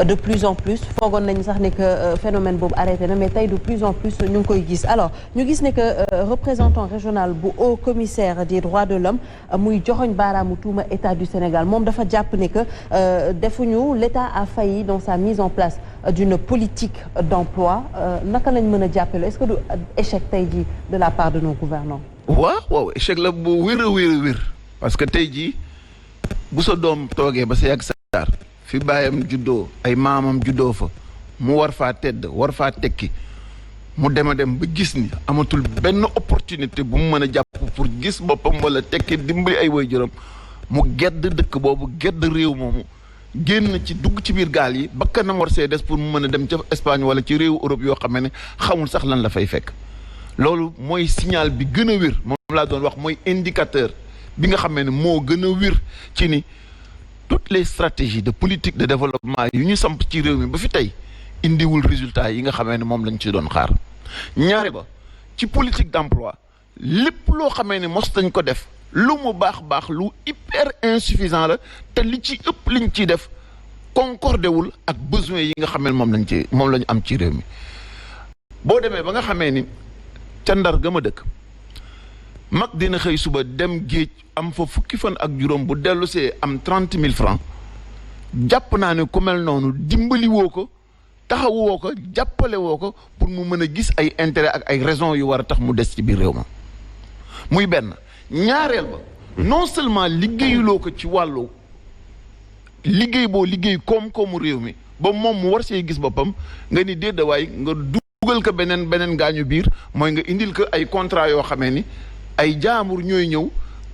de plus en plus foogoon nañu sax ne que phénomène boobu arrêté na mais tey de plus en plus ñu ngi koy gis alors ñu gis ne que représentant régional bu haut commissaire des droits de l'homme muy joxoñ baaraamu tuuma état du Sénégal moom dafa jàpp ne que defuñu l'état a failli dans sa mise en place d'une politique d'emploi naka lañ mën a jàppale est-ce que du échec tey jii de la part de nos gouvernants waaw échec la bu wér a wér parce que tey jii bu sa doom toogee ba sa yàgg saar fi baayam juddoo ay maamam juddoo fa mu war faa tedd war faa tekki mu dem ba gis ni amatul benn opportunité bu mu mën a jàpp pour gis boppam wala tekki dimbali ay waajuram mu gedd dëkk boobu gedd réew moomu génn ci dugg ci biir gaal yi bakkanam war see des pour mu mën a dem ca Espagne wala ci réewu Europe yoo xam ne xamul sax lan la fay fekk loolu mooy signal bi gën a wér moom laa doon wax mooy indicateur bi nga xam ne moo gën a wér ci ni toutes les stratégies de politique de développement yu ñu samp ci réew mi ba fi tey indiwul résultat yi nga xamee ne moom lañ ci doon xaar ñaare ba ci politique d'emploi lépp loo xamee ne mos dañ ko def lu mu baax lu hyper insuffisant la te li ci ëpp liñ ciy def concordé wul ak besoins yi nga xamee ne moom lañ am ci réew mi boo demee ba nga xamee ni ca Ndar ga ma dëkk mag dina xëy suba dem géej am fa fukki fan ak juróom bu dellu see am 30 000 francs jàpp naa ne ku mel noonu dimbali woo ko taxawu woo ko jàppale woo ko pour mu mën a gis ay intérêt ak ay raisons yu war a tax mu des ci biir réew ma muy benn ñaareel ba non seulement liggéeyuloo ko ci wàllu liggéey koom-koomu réew mi ba moom mu war see gis boppam nga ni déedéewaay nga dugal ko beneen gaañu biir mooy nga indil ko ay contrat yoo xamee ni ay jaamur ñooy ñëw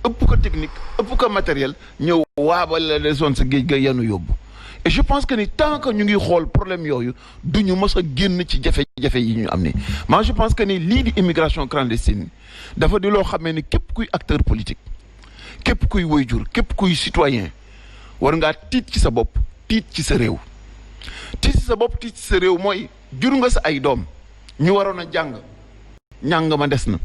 ëpp ko technique ëpp ko matériel ñëw waabal la desoon sa géej ga yanu yóbbu et je pense que ni tant que ñu ngi xool problème yooyu du ñu mës a génn ci jafe-jafe yi ñu am ni moi je pense que ni lii di immigration clandestine dafa di loo xamee ni képp kuy acteur politique képp kuy waajur képp kuy citoyen war ngaa tiit ci sa bopp tiit ci sa réew tiit ci sa bopp tiit ci sa réew mooy jur nga sa ay doom ñu waroon a njàng ma des na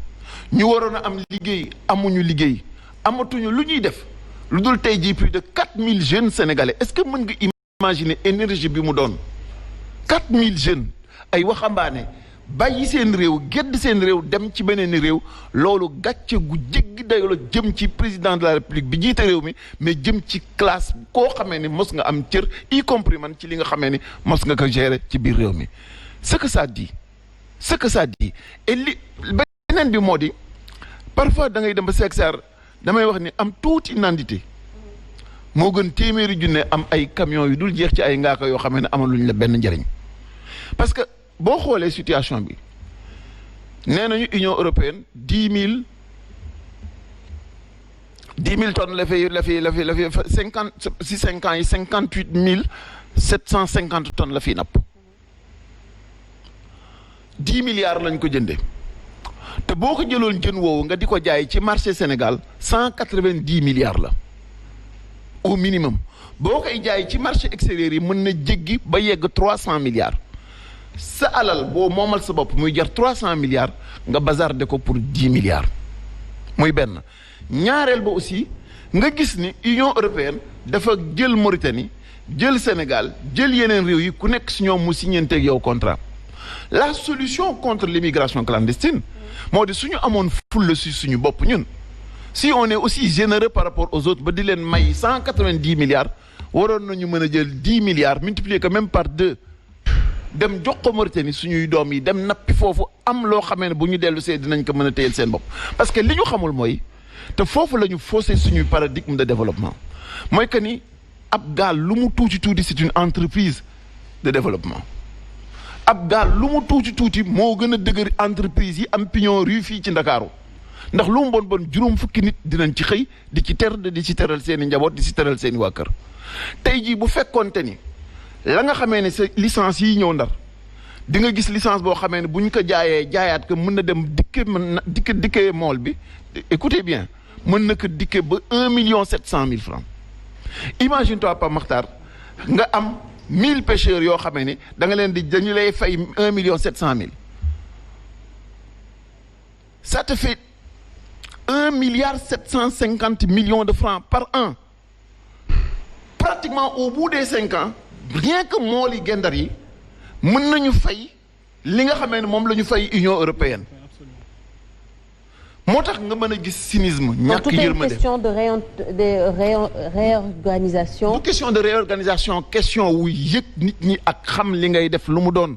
ñu waroon a am liggéey amuñu liggéey amatuñu lu ñuy def lu dul tey jii plus de 4000 jeunes sénégalais est-ce que mën nga imaginer énergie bi mu doon 4000 jeunes ay waxambaane bàyyi seen réew gedd seen réew dem ci beneen réew loolu gàcce gu jéggi dayoo la jëm ci président de la république bi jiite réew mi mais jëm ci classe koo xamee ni mos nga am cër y compris man ci li nga xamee ni mos nga ko gérer ci biir réew mi ce que ça dit et li beneen bi moo di parfois da ngay dem ba seeg damay wax ni am tuuti nandité moo gën téeméeri junne am ay camions yu dul jeex ci ay ngaaka yoo xam ne amaluñ la benn njëriñ parce que boo xoolee situation bi nee nañu Union européenne 10 000 tonnes la fi 5 ans yi 58 750 tonnes la fi napp 10 milliards lañ ko jëndee. te boo ko jëloon jën woowu nga di ko jaay ci marché Sénégal 190 milliards la au minimum boo koy jaay ci marché extérieur yi mën na jéggi ba yegg 300 milliards sa alal boo moomal sa bopp muy jar 300 milliards nga bazarde ko pour 10 milliards muy benn ñaareel ba aussi nga gis ni Union européenne dafa jël Mauritanie jël Sénégal jël yeneen réew yi ku nekk si ñoom mu signanteeg yow contrat la solution contre l'immigration clandestine moo di suñu amoon fulla si suñu bopp ñun si on est aussi généreux par rapport aux autres ba di leen may 190 milliards waroon nañu mën a jël 10 milliards multiplier que même par 2 dem jox ko Mauritanie suñuy doom yi dem nappi foofu am loo xamee ne bu ñu dellu see dinañ ko mën a téyel seen bopp parce que li ñu xamul mooy te foofu la ñu faussé suñuy paradigme de développement mooy que ni ab gaal lu mu tuuti c'est une entreprise de développement ab gaal lu mu tuuti moo gën a dëgër entreprise yi am pignon rue fii ci Ndakaaru ndax lu mu bon juróom fukki nit dinañ ci xëy di ci teral seen i njaboot di ci teral seen i waa kër tey jii bu fekkoonte ni la nga xamee ne sa licence yi ñëw Ndar di nga gis licence boo xamee ne bu ñu ko jaayaat ko mën na dem dikke mool bi écoutez bien mën na ko dikke ba 1,7 million francs imagine toi Pape Makhtar nga am 1000 pêcheurs yoo xamee ni da nga leen di dañu lay fay 1,7 million ça te fait 1,750 million de francs par an pratiquement au bout des 5 ans rien que mool yi gendar yi mën nañu fay li nga xamee ne moom la ñu fay Union européenne moo tax nga mën a gis cynisme. ñàkk yërmande tout est question de réorganisation. du question de réorganisation question wu yëg nit ñi ak xam li ngay def lu mu doon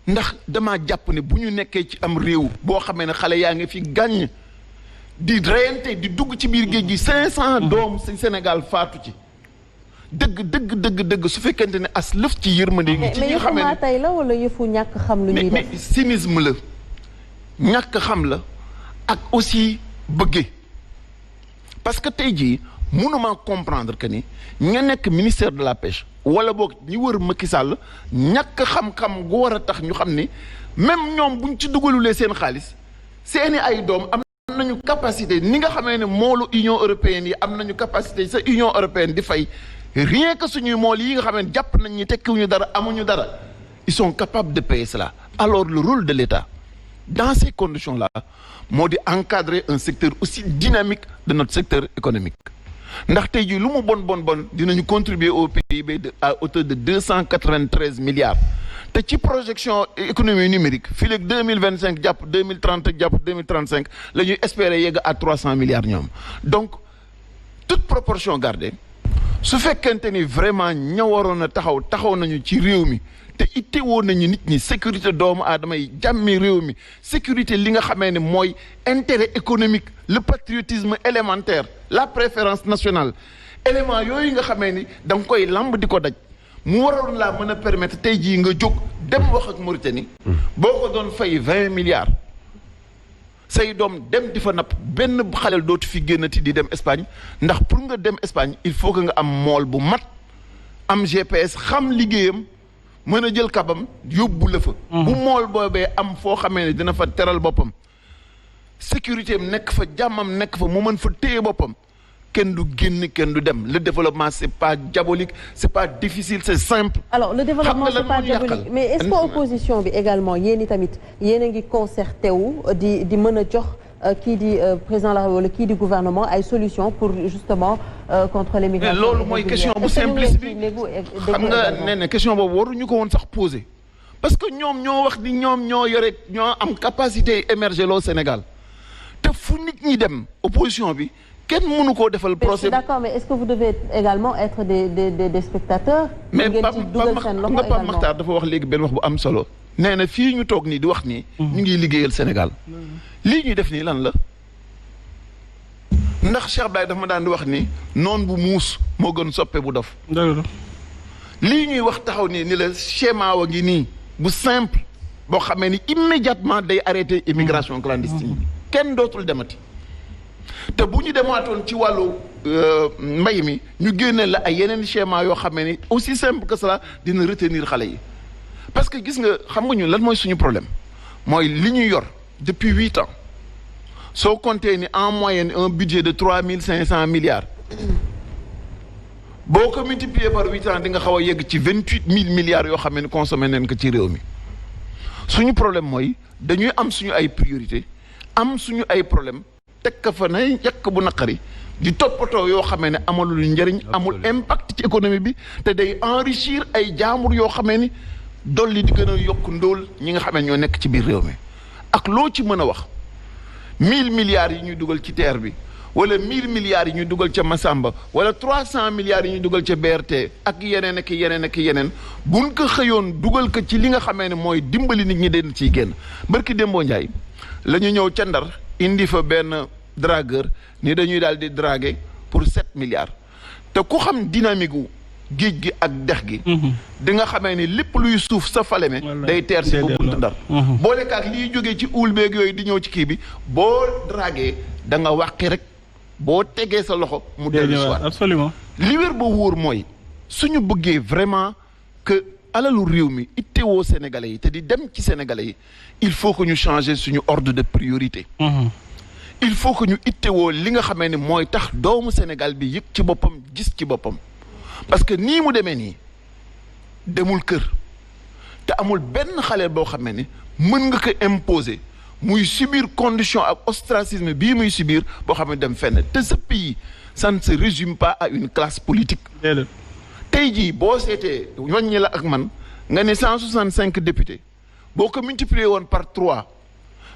ndax dama jàpp ne bu ñu nekkee ci am réew boo xamee ne xale yaa ngi fi gàññ di reyante di dugg ci biir géej gi 500 doom ci Sénégal faatu ci dëgg su fekkente ne as lëf ci yërmande gi. ci ñi nga xamee ne mais tey la wala yëfu ñàkk xam lu ñuy def. mais cynisme la ñàkk xam la. ak aussi bëggee parce que tey jii mënuma comprendre que ni ña nekk ministère de la pêche wala boog ñi wër Macky Sall ñàkk xam-xam gu war a tax ñu xam ni même ñoom buñ ci dugalulee seen xaalis seeni ay doom am nañu capacité ni nga xamee ne moolu Union européenne yi am nañu capacité sa Union européenne di fay rien que suñuy mool yi nga xam ne jàpp nañ ñi tekkiwuñu dara amuñu dara ils sont capables de payer cela alors le rôle de l'État dans ces conditions-là moo di encadrer un secteur aussi dynamique de notre secteur économique ndax tey jii lu mu bon dinañu contribuer au PIB à hauteur de 293 milliards te ci projection économie numérique fii léegi 2025 jàpp 2030 jàpp 2035 la ñuy espérer yegg à 300 milliards ñoom donc toute proportion gardée su fekkente ni vraiment ña waroon a taxaw nañu ci réew mi te ittewoo nañu nit ñi sécurité doomu aadama yi jàmmi réew mi sécurité li nga xamee ne mooy intérêt économique le patriotisme élémentaire la préférence nationale élément yooyu nga xamee ni da nga koy lamb di ko daj mu waroon laa mën a permettre tey jii nga jóg dem wax ak Mauritanie boo ko doon fay 20 milliards say doom dem di fa napp benn xaleel dootu fi génnati di dem Espagne ndax pour nga dem Espagne il faut que nga am mool bu mat am GPS xam liggéeyam mën a jël kabam yóbbu la fa. bu mool boobee am foo xamee ne dina fa teral boppam sécurité am nekk fa jàmmam nekk fa mu mën fa téye boppam kenn du génn kenn du dem le développement c'est pas diabolique c'est pas difficile c'est simple. alors le développement c'est pas diabolique mais est-ce que opposition bi également yéen i tamit yéen a ngi concerté wu di mën a jox kii di président la wala kii di gouvernement ay solutions pour justement contre l'immigration. loolu mooy question bu simple bi xam nga nee na question boobu waruñu ko woon sax poser parce que ñoom ñoo wax ni ñoom ñoo yore ñoo am capacité émerger loo Sénégal te fu nit ñi dem opposition bi. kenn mënu koo defal procès. D'accord, mais est-ce que vous devez également être des spectateurs. mais Pape Makhtar dafa wax léegi benn wax bu am solo. nee na fii ñu toog nii di wax nii. ñu ngi liggéeyal Sénégal. lii ñuy def nii lan la. ndax Cheikh Abdoulaye dafa ma daan di wax ni noon bu muus moo gën soppe bu dof. lii ñuy wax taxaw nii ni la schéma wa ngi nii bu simple boo xamee ni immédiatement day arrêter immigration clandestine bi kenn dootul demati. te bu ñu demaatoon ci wàllu mbay mi ñu génne la ay yeneen schéma yoo xam ne aussi simple que cela dina retenir xale yi parce que gis nga xam nga ñun lan mooy suñu problème mooy li ñu yor depuis 8 ans soo compté ni en moyenne un budget de 3500 milliards boo ko multiplier par 8 ans di nga xaw a yegg ci 28000 milliards yoo xam ne consommé nañ ko ci réew mi suñu problème mooy dañuy am suñu ay priorité am suñu ay problème teg ka fa ne yàq bu naqari di toppatoo yoo xamee ne amalul njëriñ amul impact ci économie bi te day enrichir ay jaamur yoo xamee ni dolli di gën a yokk ndóol ñi nga xamee ñoo nekk ci biir réew mi ak loo ci mën a wax 1000 milliards yi ñuy dugal ci TER bi wala 1000 milliards yi ñuy dugal ca Massamba wala 300 milliards yi ñuy dugal ca BRT ak yeneen ak yeneen ak yeneen buñ ko xëyoon dugal ko ci li nga xamee ne mooy dimbali nit ñi den ciy génn barki Dembo Ndiaye la ñu ñëw ca Ndar indi fa benn dragueur ni dañuy daal di draguer pour 7 milliards te ku xam dynamique gu géej gi ak dex gi di nga xamee ni lépp luy suuf sa Falémé day teer si ba buntu Ndar boole kaak liy jógee ci uul beeg yooyu di ñëw ci kii bi boo draguer da nga wàqi rek boo tegee sa loxo mu dellu si waat absolument li wér ba wóor mooy suñu bëggee vraiment que alalu réew mi ittewoo sénégalais yi te di dem ci sénégalais yi il faut que ñu changer suñu ordre de priorité il faut que ñu ittewoo li nga xamee ne mooy tax doomu Sénégal bi yëg ci boppam gis ci boppam parce que nii mu demee nii demul kër te amul benn xale boo xamee ne mën nga ko imposer muy subir condition ak ostracisme bii muy subir boo xam ne dem fenn te ce pays ça ne se résume pas à une classe politique tey jii boo seetee wàññi la ak man nga ne 165 députés boo ko multiplier woon par 3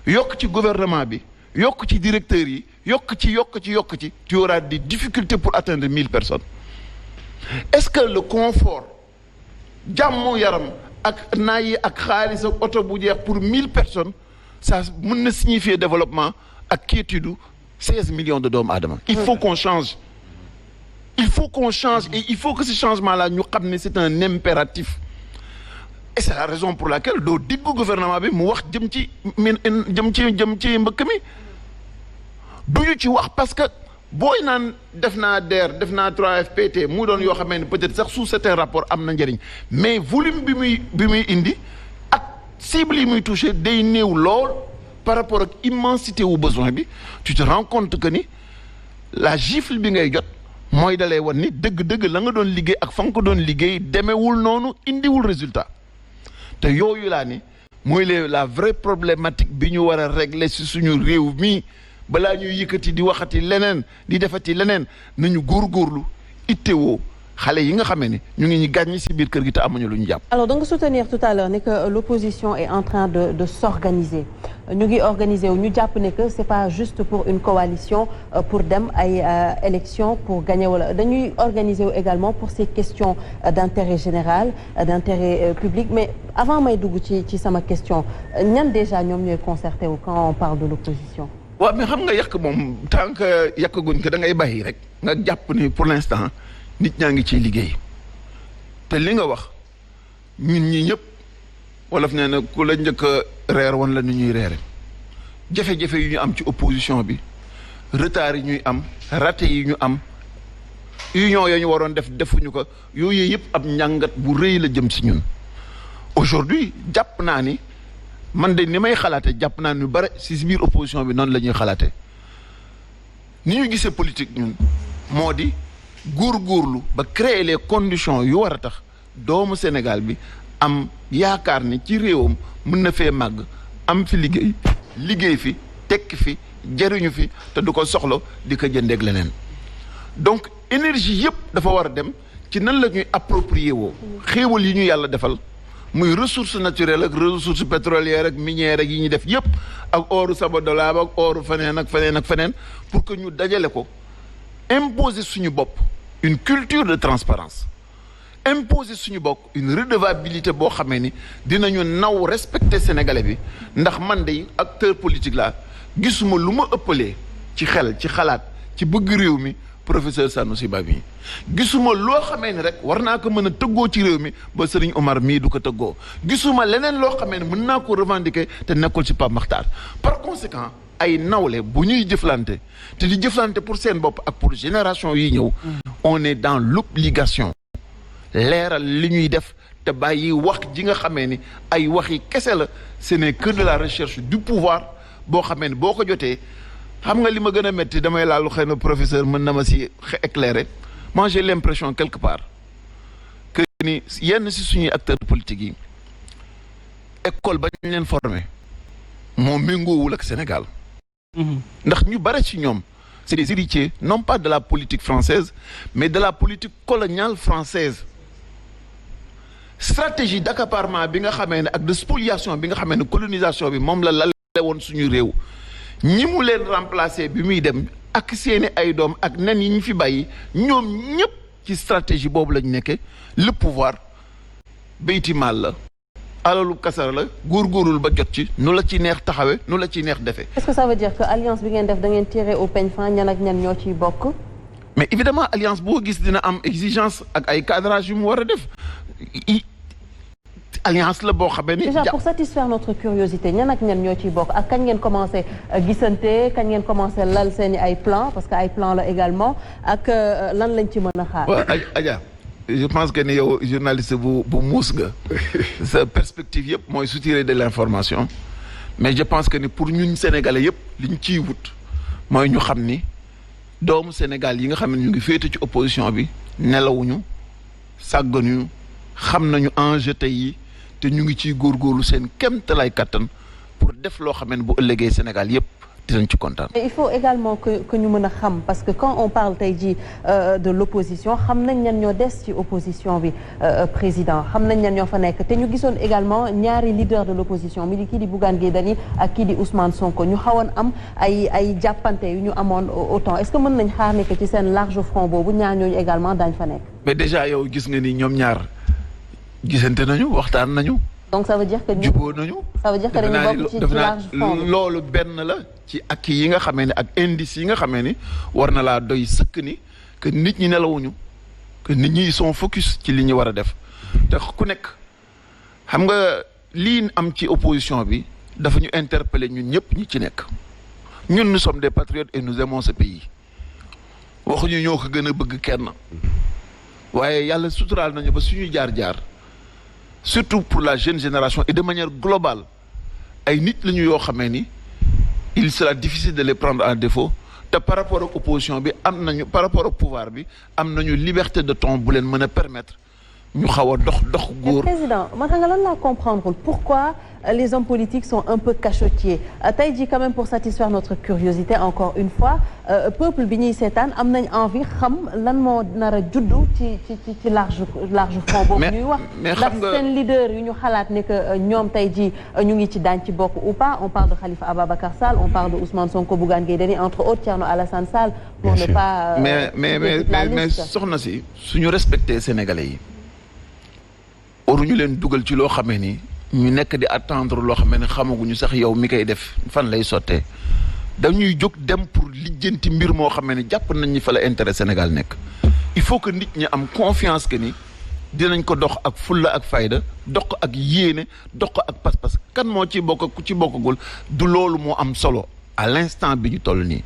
yokk ci gouvernement bi yokk ci directeurs yi yokk ci tu auras des difficultés pour atteindre 1000 personnes est-ce que le confort jàmmu yaram ak nayi ak xaalis ak oto bu jeex pour 1000 personnes ça mën na signifier développement ak quiétude 16 millions de doomu aadama. Il faut qu'on change. Il faut qu'on change et il faut que ce changement-là ñu xam ne c'est un impératif. Et c'est la raison pour laquelle doo diggu gouvernement bi mu wax jëm ci mbëkk mi duñu ci wax parce que booy naan def naa DER def naa 3FPT mu doon yoo xamee ne peut-être sax sous certain rapport am na njëriñ mais volume bi muy indi ak cible yi muy touché day néew lool par rapport ak immensité wu besoin bi tu te rends compte que ni la gifle bi ngay jot mooy dalay wan ni dëgg-dëgg la nga doon liggéey ak fa nga ko doon liggéey demewul noonu indiwul résultat te yooyu laa ni mooy la vraie problématique bi ñu war a régler ci suñu réew mi balaa ñuy yëkkati di waxati leneen di defati leneen nañu góorgóorlu ittewoo xale yi nga xamee ne ñu ngi ñu gàññi ci biir kër gi te amuñu lu ñu jàpp. Alors donc soutenir tout à l'heure ne que l'opposition est en train de s'organiser ñu ngi organiser wu ñu jàpp ne que c'est pas juste pour une coalition pour dem ay élections pour gagner wala dañuy organiser wu également pour ces questions d'intérêt général d'intérêt public mais avant may dugg ci sama question ñan déjà ñoom ñooy concerté wu quand on parle de l'opposition. waaw mais xam nga yàq moom tant que yàqaguñ ko da ngay bàyyi rek nga jàpp ni pour l'instant nit ñaa ngi ciy liggéey te li nga wax ñun ñi ñëpp wolof nee na ku la njëkk a reer wan la ni ñuy reere jafe-jafe yu ñu am ci opposition bi retard yi ñuy am raté yi ñu am union ya ñu waroon defuñu ko yooyu yëpp ab njàngat bu rëy la jëm si ñun aujourd'hui jàpp naa ni man de ni may xalaate jàpp naa ni bare si biir opposition bi noonu la ñuy xalaate ni ñu gisee politique ñun moo di góorgóorlu ba créer les conditions yu war a tax doomu Sénégal bi am yaakaar ni ci réewam mën na fee màgg am fi liggéey fi tekki fi jariñu fi te du ko soxla di ko jëndeeg leneen donc énergie yëpp dafa war a dem ci nan la ñuy approprier woo xéewal yi ñu yàlla defal muy ressource naturelle ak ressource pétrolière ak minière ak yi ñuy def yëpp ak oru Sabodala ak oru feneen pour que ñu dajale ko imposer suñu bopp une culture de transparence imposer suñu bopp une redevabilité boo xamee ni dinañu naw respecter sénégalais bi ndax man de acteur politique la gisuma lu ma ëppalee ci xel ci xalaat ci bëgg réew mi professeur Sanoussi Ba mi gisuma loo xamee ni rek war naa ko mën a tëggoo ci réew mi ba Serigne Omar mii du ko tëggoo gisuma leneen loo xamee ni mën naa ko revendiquer te nekkul ci Pape Makhtar par conséquent ay nawle bu ñuy jëflante te di jëflante pour seen bopp ak pour génération yi ñëw on est dans l'obligation leeral li ñuy def te bàyyi wax ji nga xamee ni ay waxi kese la ce n'est que de la recherche du pouvoir boo xamee ni boo ko jotee xam nga li ma gën a métti damay laalu xëy na professeur mën na ma si éclairer moi j'ai l'impression quelque part que ni yenn si suñuy acteurs politiques yi école ba ñu leen formé moo méngoowul ak Sénégal ndax ñu bare ci ñoom c'est des héritiers non pas de la politique française mais de la politique coloniale française stratégie d'accaparement bi nga xamee ne ak de spoliation bi nga xamee ne colonisation bi moom la lale woon suñu réew ñi mu leen remplacer bi muy dem ak seeni ay doom ak nen yi ñu fi bàyyi ñoom ñëpp ci stratégie boobu lañu nekke le pouvoir bayti mal la alalu kasara la góorgóorul ba jot ci nu la ci neex taxawe nu la ci neex defee. Est-ce que ça veut dire que alliance bi ngeen def da ngeen tirer au peigne fin ñan ak ñan ñoo ciy bokk. mais évidemment alliance boo gis dina am exigence ak ay cadrage yu mu war a def alliance la boo xamee ni. déjà pour satisfaire notre curiosité ñan ak ñan ñoo ciy bokk ak kañ ngeen commencé gisante kañ ngeen commencé lal seen ay plan parce que ay plan la également ak lan lañ ci mën a xaar. waaw Adja je pense que ni yow journaliste bu muus nga sa perspective yëpp mooy soutirer de l'information mais je pense que ni pour ñun sénégalais yëpp liñ ciy wut mooy ñu xam ni doomu Sénégal yi nga xam ne ñu ngi féete ci opposition bi nelawuñu sàgganuñu xam nañu enjeu tey yi te ñu ngi ciy góorgóorlu seen kéemtalaay kattan pour def loo xam ne bu ëllëgee Sénégal yëpp dinañ ci kontaan. Mais il faut également que ñu mën a xam parce que quand on parle tey jii de l'opposition xam nañ ñan ñoo des ci opposition bi président xam nañ ñan ñoo fa nekk te ñu gisoon également ñaari leader de l'opposition mi di kii di Bougane Gueye Dany ak kii di Ousmane Sonko ñu xawoon am ay jàppante yu ñu amoon autant est-ce que mën nañ xaar ne que ci seen large front boobu ñaar ñooñu également daañ fa nekk. mais déjà yow gis nga ni ñoom ñaar gisante nañu waxtaan nañu. donc ça veut dire que jubóo nañu. ça veut dire que dañu bokk ci large front bi loolu benn la ci ak yi nga xamee ne ak indice yi nga xamee ni war na laa doy sëkk ni que nit ñi nelawuñu que nit ñi sont focus ci li ñu war a def te ku nekk xam nga lii am ci opposition bi dafa ñu interpeller ñun ñëpp ñi ci nekk ñun nous sommes des patriotes et nous aimons ce pays waxuñu ñoo ko gën a bëgg kenn waaye yàlla suturaal nañu ba suñu jaar-jaar. surtout pour la jeune génération et de manière globale ay nit la ñu yoo xamee ni il sera difficile de les prendre en défaut te par rapport ak opposition bi am nañu par rapport ak pouvoir bi am nañu liberté de ton bu leen mën a permettre ñu xaw a dox góor. président man xam nga lan laa comprendre pourquoi les hommes politiques sont un peu cachotiers tey jii quand même pour satisfaire notre curiosité encore une fois peuple bi ñuy seetaan am nañ envie xam lan moo nar a juddu ci large front boobu ñuy wax ndax seen leader yu ñu xalaat ne que ñoom tey jii ñu ngi ci daañ ci bokk ou pas on parle de Khalifa Ababacar Sall on parle de Ousmane Sonko Bougane Gueye Dany entre autres Thierno Alassane Sall pour ne pas mais soxna si suñu respecté Sénégalais yi waruñu leen dugal ci loo xamee ni ñu nekk di attendre loo xamee ne xamaguñu sax yow mi koy def fan lay sottee dañuy jóg dem pour lijjanti mbir moo xamee ne jàpp nañ ni fa la intérêt Sénégal nekk il faut que nit ñi am confiance que ni dinañ ko dox ak fulla ak fayda dox ko ak yéene dox ko ak pas-pas kan moo ci bokk ku ci bokkagul du loolu moo am solo à l'instant bi ñu toll nii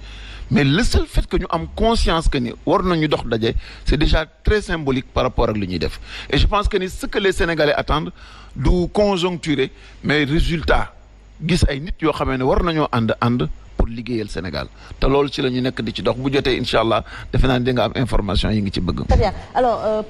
mais le seul fait que ñu am conscience que ni war nañu dox daje c'est déjà très symbolique par rapport ak li ñuy def et je pense que ni ce que les Sénégalais attendent du conjoncturé mais résultat gis ay nit yoo xamee ne war nañoo ànd pour liggéeyal Sénégal te loolu ci la ñu nekk di ci dox bu jotee incha allah defe naa ne di nga am information yi ngi ci bëgg. Très bien alors